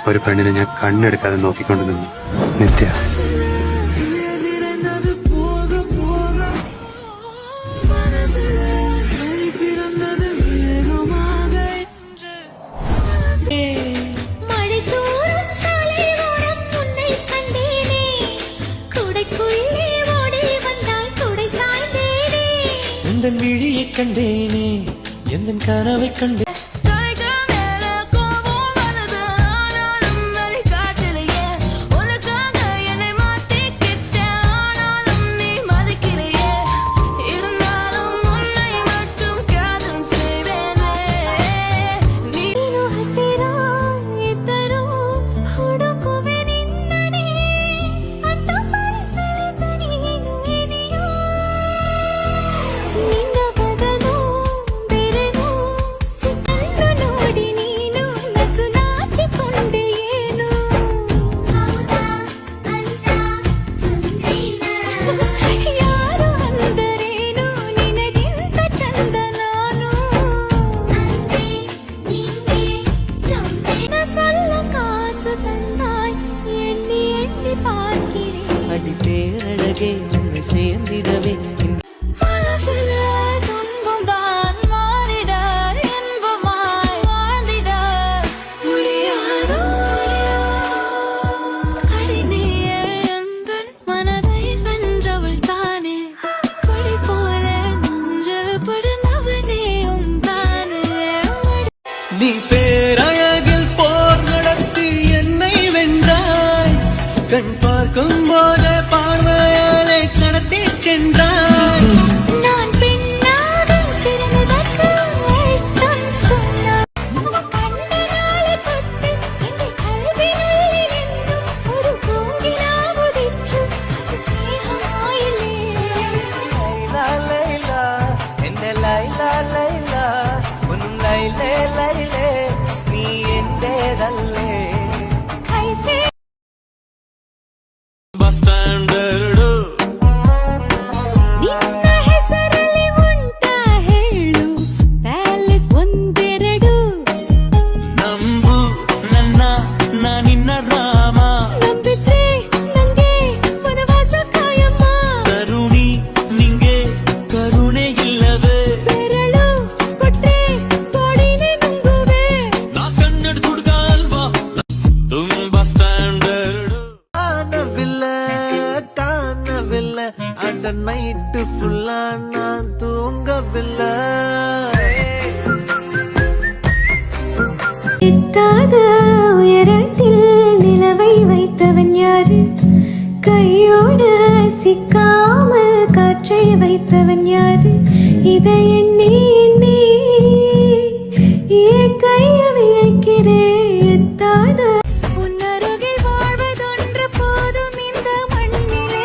ഒരു പെണ്ണിനെ ഞാൻ കണ്ണെടുക്കാതെ നോക്കിക്കൊണ്ട് നിന്നു. നിത്യ விழியை கண்டேனே எந்த கனவை கண்டே அடி பேரழகே உன்னை சேர்ந்திடவே நீ பேரழகில் போர் நடத்தி என்னை வென்றாய் கண் பார்க்கும் போது பார்வையாலே கடத்தி சென்றாய் நான் பெண்ணாக பிறந்ததற்கு அர்த்தம் சொன்னாய் கண்ணினாலே தொட்டு என் கல்வினுள்ளில் இன்னும் ஒரு கோகிலா உதிச்சு அது ஸ்நேகமாயில்லே லைலா லைலா என்ன லைலா லைலா உன் லைலே லைலே நீ என்னேதல்லே கைசே ಬಸ್ ಸ್ಟ್ಯಾಂಡ್ ಎರಡು ನಿನ್ನ ಹೆಸರಲ್ಲಿ ಉಂಟ ಹೇಳು ಪ್ಯಾಲೇಸ್ ಒಂದೆರಡು ನಂಬು ನನ್ನ ನಾನಿನ್ನ ರಾಮ ನಂಬಿದ್ರೆ ನಂಗೆ ವನವಾಸ ಕಾಯಮ್ಮ ಕರುಣಿ ನಿಂಗೆ ಕರುಣೆ ಇಲ್ಲವೇ ಬೆರಳು ಕೊಟ್ರೆ ತೋಡಿನೇ ನುಂಗುವೆ ನಾ ಕನ್ನಡ ಹುಡುಗ ಅಲ್ವಾ ತುಂಬಾ ಸ್ಟ್ಯಾಂಡ್ ಎರಡು காணவில்லை அந்த நைட்டு ஃபுல்லா நான் தூங்கவில்லை எட்டாத உயரத்தில் நிலவை வைத்தவன் யாரு கையோடு சிக்காமல் காற்றை வைத்தவன் யாரு இதை எண்ணி எண்ணி ஏன் கைய வியக்கிறே எட்டாத உன்னருகில் வாழ்வதொன்று போதும் இந்த மண்ணிலே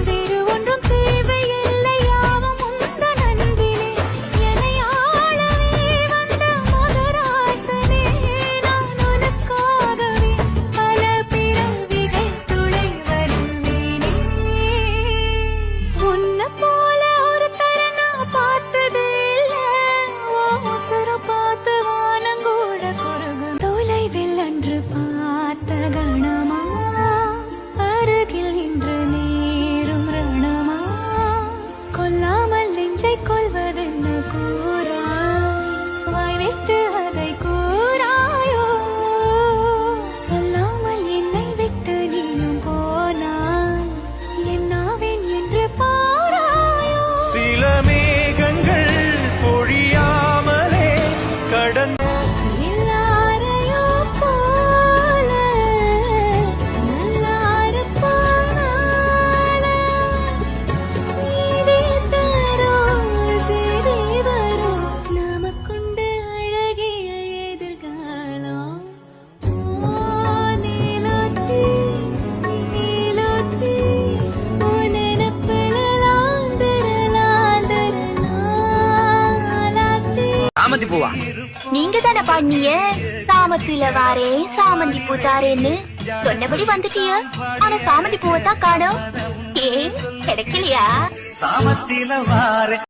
வேறு ஒன்றும் தேவையில்லை யாவும் உந்தன் அன்பிலே என்னை ஆளவே வந்த மகராசனே நான் உனக்காகவே பல பிறவிகள் துளை வருவேனே உன்னை போல ஒரு தரனா பார்த்ததே இல்ல உசுர பார்த்து வானங்கூட குறுகும் தொலைவில் அன்று பார்த்த கணமா அருகில் இன்று நேரும் ரணமா கொல்லாமல் நெஞ்சை கொள்வதென்ன கூறாய் வாய்விட்டு அதை கூறாயோ சொல்லாமல் என்னை விட்டு நீயும் போனால் என்னாவேன் என்று பாராயோ சில மேகங்கள் பொழியாமலே கடந்த எல்லாரையோ போல நல்லாருப்பானால நீதி தரோ செய்தி வரோ நமக்குண்டு அழகிய எதிர்காலம் நீலோத்தி நீலோத்தி உனப்பில லாந்தர லாந்தர நாளாத்தி சாமந்தி பூவா நீங்க தானே பாடினீங்க சாமத்துல வாரே சாமந்தி பூ தாரேன்னு சொன்னபடி வந்துட்டிய. ஆனா சாமந்தி பூவை தான் காணோம். ஏன் கிடைக்கலையா? சாமத்தில வாரே